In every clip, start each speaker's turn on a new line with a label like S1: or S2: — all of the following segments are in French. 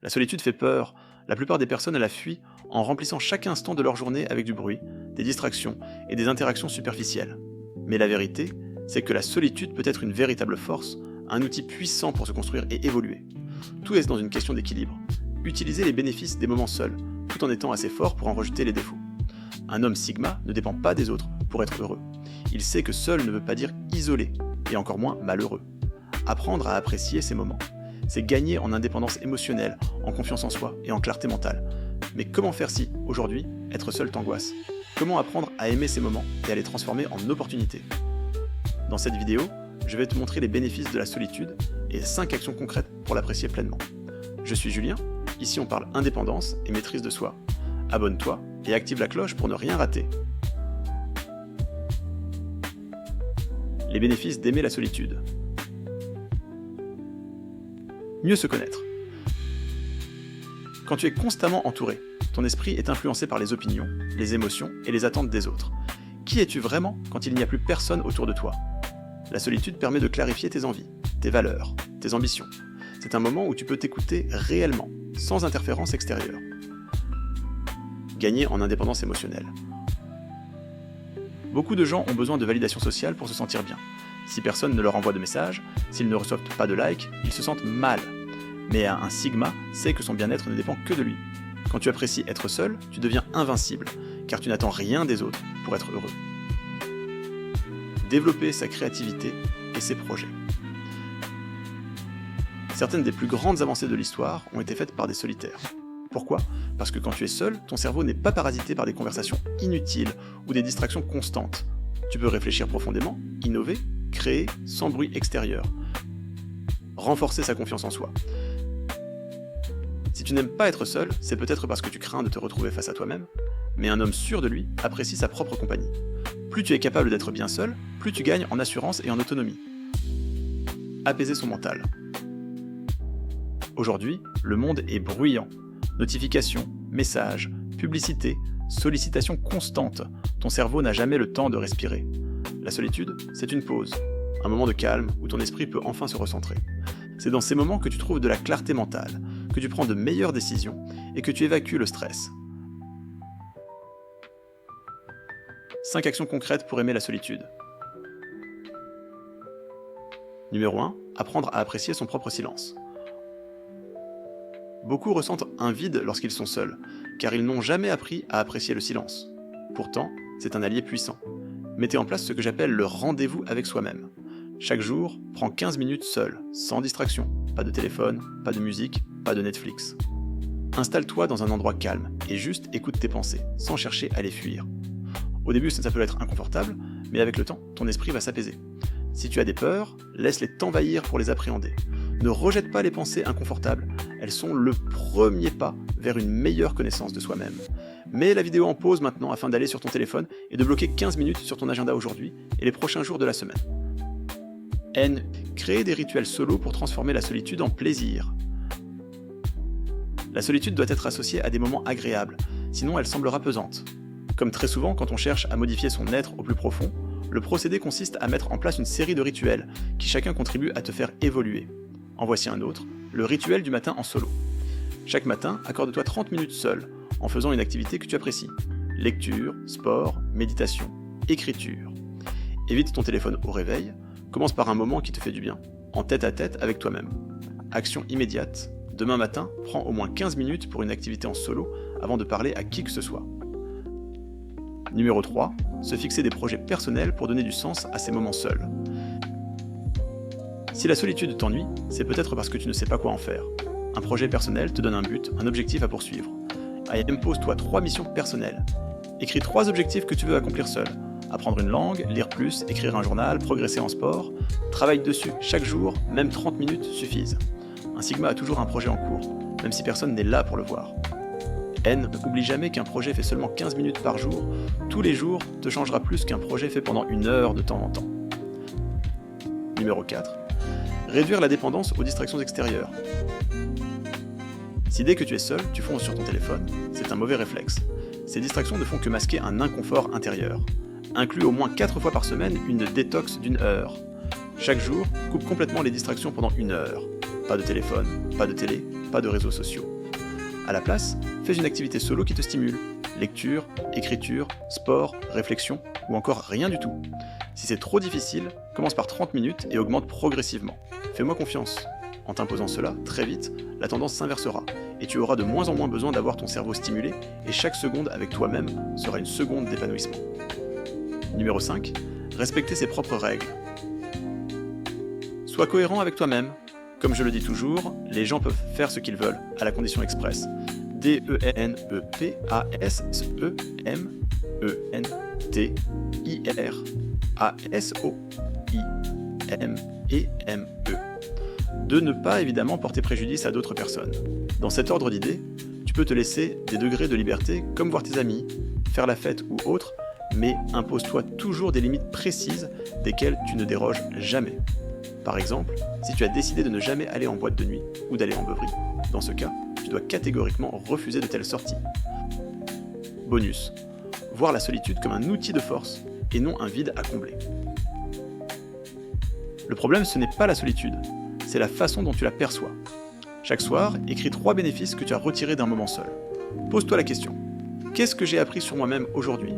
S1: La solitude fait peur. La plupart des personnes la fuient en remplissant chaque instant de leur journée avec du bruit, des distractions et des interactions superficielles. Mais la vérité, c'est que la solitude peut être une véritable force, un outil puissant pour se construire et évoluer. Tout est dans une question d'équilibre. Utiliser les bénéfices des moments seuls, tout en étant assez fort pour en rejeter les défauts. Un homme Sigma ne dépend pas des autres pour être heureux. Il sait que seul ne veut pas dire isolé, et encore moins malheureux. Apprendre à apprécier ces moments, c'est gagner en indépendance émotionnelle, en confiance en soi et en clarté mentale. Mais comment faire si, aujourd'hui, être seul t'angoisse ? Comment apprendre à aimer ces moments et à les transformer en opportunités ? Dans cette vidéo, je vais te montrer les bénéfices de la solitude et 5 actions concrètes pour l'apprécier pleinement. Je suis Julien, ici on parle indépendance et maîtrise de soi. Abonne-toi et active la cloche pour ne rien rater. Les bénéfices d'aimer la solitude. Mieux se connaître. Quand tu es constamment entouré, ton esprit est influencé par les opinions, les émotions et les attentes des autres. Qui es-tu vraiment quand il n'y a plus personne autour de toi ? La solitude permet de clarifier tes envies, tes valeurs, tes ambitions. C'est un moment où tu peux t'écouter réellement, sans interférence extérieure. Gagner en indépendance émotionnelle. Beaucoup de gens ont besoin de validation sociale pour se sentir bien. Si personne ne leur envoie de messages, s'ils ne reçoivent pas de likes, ils se sentent mal. Mais un Sigma sait que son bien-être ne dépend que de lui. Quand tu apprécies être seul, tu deviens invincible, car tu n'attends rien des autres pour être heureux. Développer sa créativité et ses projets. Certaines des plus grandes avancées de l'histoire ont été faites par des solitaires. Pourquoi ? Parce que quand tu es seul, ton cerveau n'est pas parasité par des conversations inutiles ou des distractions constantes. Tu peux réfléchir profondément, innover, créer sans bruit extérieur. Renforcer sa confiance en soi. Si tu n'aimes pas être seul, c'est peut-être parce que tu crains de te retrouver face à toi-même, mais un homme sûr de lui apprécie sa propre compagnie. Plus tu es capable d'être bien seul, plus tu gagnes en assurance et en autonomie. Apaiser son mental. Aujourd'hui, le monde est bruyant. Notifications, messages, publicités, sollicitations constantes. Ton cerveau n'a jamais le temps de respirer. La solitude, c'est une pause, un moment de calme où ton esprit peut enfin se recentrer. C'est dans ces moments que tu trouves de la clarté mentale, que tu prends de meilleures décisions et que tu évacues le stress. 5 actions concrètes pour aimer la solitude. Numéro 1. Apprendre à apprécier son propre silence. Beaucoup ressentent un vide lorsqu'ils sont seuls, car ils n'ont jamais appris à apprécier le silence. Pourtant, c'est un allié puissant. Mettez en place ce que j'appelle le rendez-vous avec soi-même. Chaque jour, prends 15 minutes seul, sans distraction. Pas de téléphone, pas de musique, pas de Netflix. Installe-toi dans un endroit calme et juste écoute tes pensées, sans chercher à les fuir. Au début, ça peut être inconfortable, mais avec le temps, ton esprit va s'apaiser. Si tu as des peurs, laisse-les t'envahir pour les appréhender. Ne rejette pas les pensées inconfortables, elles sont le premier pas vers une meilleure connaissance de soi-même. Mets la vidéo en pause maintenant afin d'aller sur ton téléphone et de bloquer 15 minutes sur ton agenda aujourd'hui et les prochains jours de la semaine. N. Créer des rituels solo pour transformer la solitude en plaisir. La solitude doit être associée à des moments agréables, sinon elle semblera pesante. Comme très souvent quand on cherche à modifier son être au plus profond, le procédé consiste à mettre en place une série de rituels qui chacun contribue à te faire évoluer. En voici un autre, le rituel du matin en solo. Chaque matin, accorde-toi 30 minutes seul, en faisant une activité que tu apprécies. Lecture, sport, méditation, écriture. Évite ton téléphone au réveil, commence par un moment qui te fait du bien, en tête-à-tête avec toi-même. Action immédiate, demain matin, prends au moins 15 minutes pour une activité en solo avant de parler à qui que ce soit. Numéro 3, se fixer des projets personnels pour donner du sens à ces moments seuls. Si la solitude t'ennuie, c'est peut-être parce que tu ne sais pas quoi en faire. Un projet personnel te donne un but, un objectif à poursuivre. Impose-toi 3 missions personnelles. Écris 3 objectifs que tu veux accomplir seul. Apprendre une langue, lire plus, écrire un journal, progresser en sport. Travaille dessus chaque jour, même 30 minutes suffisent. Un Sigma a toujours un projet en cours, même si personne n'est là pour le voir. N. N'oublie jamais qu'un projet fait seulement 15 minutes par jour. Tous les jours te changera plus qu'un projet fait pendant 1 heure de temps en temps. Numéro 4. Réduire la dépendance aux distractions extérieures. Si dès que tu es seul, tu fonces sur ton téléphone, c'est un mauvais réflexe. Ces distractions ne font que masquer un inconfort intérieur. Inclus au moins 4 fois par semaine une détox d'1 heure. Chaque jour, coupe complètement les distractions pendant 1 heure. Pas de téléphone, pas de télé, pas de réseaux sociaux. À la place, fais une activité solo qui te stimule. Lecture, écriture, sport, réflexion, ou encore rien du tout. Si c'est trop difficile, commence par 30 minutes et augmente progressivement. Fais-moi confiance. En t'imposant cela, très vite, la tendance s'inversera, et tu auras de moins en moins besoin d'avoir ton cerveau stimulé, et chaque seconde avec toi-même sera une seconde d'épanouissement. Numéro 5. Respecter ses propres règles. Sois cohérent avec toi-même. Comme je le dis toujours, les gens peuvent faire ce qu'ils veulent, à la condition expresse. DENEPASEMENTIR de ne pas évidemment porter préjudice à d'autres personnes. Dans cet ordre d'idées, tu peux te laisser des degrés de liberté comme voir tes amis, faire la fête ou autre, mais impose-toi toujours des limites précises desquelles tu ne déroges jamais. Par exemple, si tu as décidé de ne jamais aller en boîte de nuit ou d'aller en beuverie, dans ce cas, tu dois catégoriquement refuser de telles sorties. Bonus. Voir la solitude comme un outil de force et non un vide à combler. Le problème, ce n'est pas la solitude, c'est la façon dont tu la perçois. Chaque soir, écris 3 bénéfices que tu as retirés d'un moment seul. Pose-toi la question. Qu'est-ce que j'ai appris sur moi-même aujourd'hui ?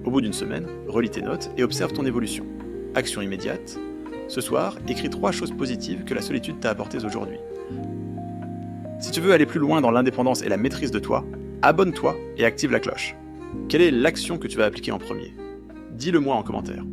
S1: Au bout d'une semaine, relis tes notes et observe ton évolution. Action immédiate. Ce soir, écris 3 choses positives que la solitude t'a apportées aujourd'hui. Si tu veux aller plus loin dans l'indépendance et la maîtrise de toi, abonne-toi et active la cloche. Quelle est l'action que tu vas appliquer en premier ? Dis-le moi en commentaire.